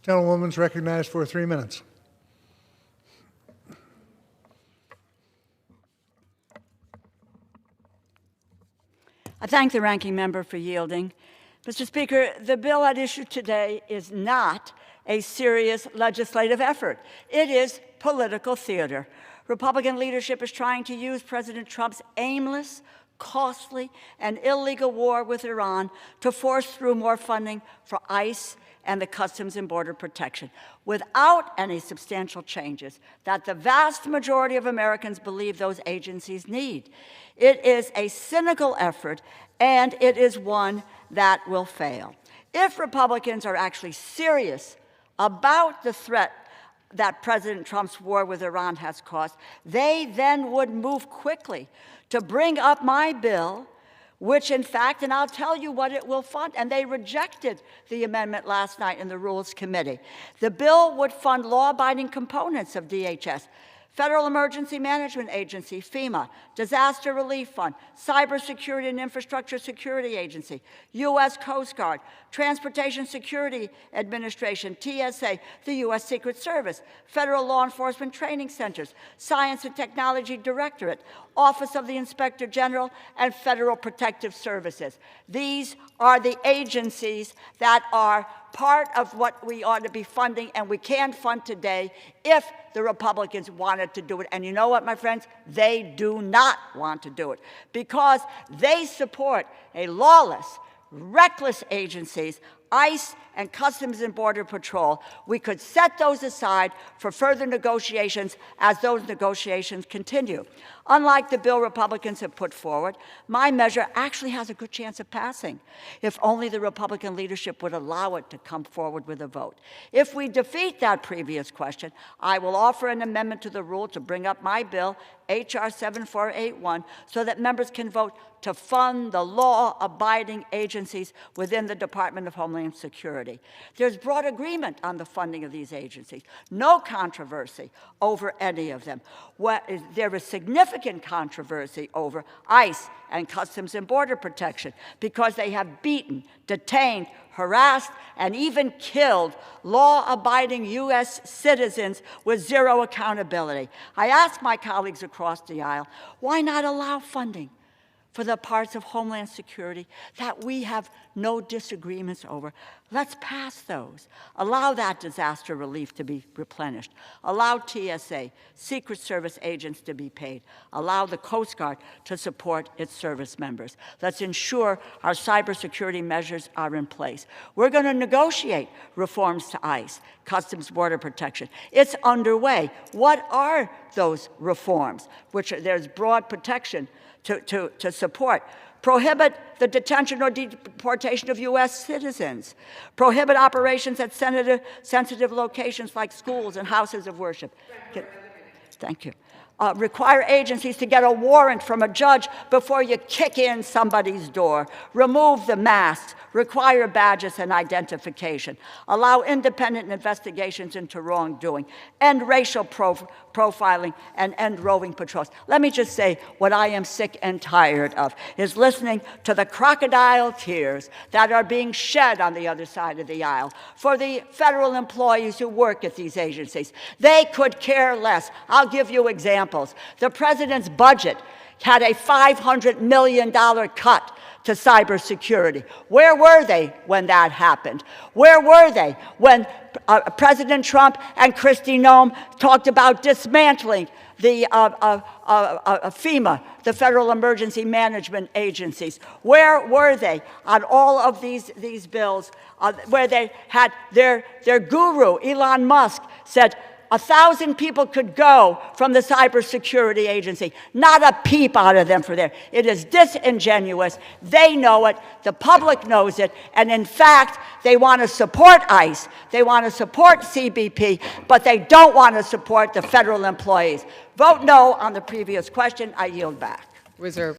Gentlewoman's recognized for 3 minutes. I thank the ranking member for yielding. Mr. Speaker, the bill at issue today is not a serious legislative effort. It is political theater. Republican leadership is trying to use President Trump's aimless, costly, and illegal war with Iran to force through more funding for ICE and the Customs and Border Protection without any substantial changes that the vast majority of Americans believe those agencies need. It is a cynical effort, and it is one that will fail. If Republicans are actually serious about the threat that President Trump's war with Iran has caused, they then would move quickly to bring up my bill, which in fact, and I'll tell you what it will fund, and they rejected the amendment last night in the Rules Committee. The bill would fund law-abiding components of DHS, Federal Emergency Management Agency, FEMA, Disaster Relief Fund, Cybersecurity and Infrastructure Security Agency, U.S. Coast Guard, Transportation Security Administration, TSA, the U.S. Secret Service, Federal Law Enforcement Training Centers, Science and Technology Directorate, Office of the Inspector General, and Federal Protective Services. These are the agencies that are part of what we ought to be funding, and we can fund today if the Republicans wanted to do it. And you know what, my friends? They do not want to do it because they support a lawless, reckless agencies, ICE and Customs and Border Patrol. We could set those aside for further negotiations as those negotiations continue. Unlike the bill Republicans have put forward, my measure actually has a good chance of passing if only the Republican leadership would allow it to come forward with a vote. If we defeat that previous question, I will offer an amendment to the rule to bring up my bill, H.R. 7481, so that members can vote to fund the law-abiding agencies within the Department of Homeland Security. There's broad agreement on the funding of these agencies. No controversy over any of them. There is significant controversy over ICE and Customs and Border Protection because they have beaten, detained, harassed, and even killed law-abiding U.S. citizens with zero accountability. I ask my colleagues across the aisle, why not allow funding for the parts of Homeland Security that we have no disagreements over? Let's pass those. Allow that disaster relief to be replenished. Allow TSA, Secret Service agents to be paid. Allow the Coast Guard to support its service members. Let's ensure our cybersecurity measures are in place. We're going to negotiate reforms to ICE, Customs Border Protection. It's underway. What are those reforms? There's broad protection to support. Prohibit the detention or deportation of U.S. citizens. Prohibit operations at sensitive locations like schools and houses of worship. Thank you. Require agencies to get a warrant from a judge before you kick in somebody's door. Remove the masks. Require badges and identification. Allow independent investigations into wrongdoing. End racial profiling and end roving patrols. Let me just say what I am sick and tired of is listening to the crocodile tears that are being shed on the other side of the aisle for the federal employees who work at these agencies. They could care less. I'll give you examples. The president's budget had a $500 million cut to cybersecurity. Where were they when that happened? Where were they when President Trump and Kristi Noem talked about dismantling the FEMA, the Federal Emergency Management Agencies? Where were they on all of these bills where they had their guru, Elon Musk, said 1,000 people could go from the cybersecurity agency. Not a peep out of them for there. It is disingenuous. They know it. The public knows it. And in fact, they want to support ICE. They want to support CBP, but they don't want to support the federal employees. Vote no on the previous question. I yield back. Reserve.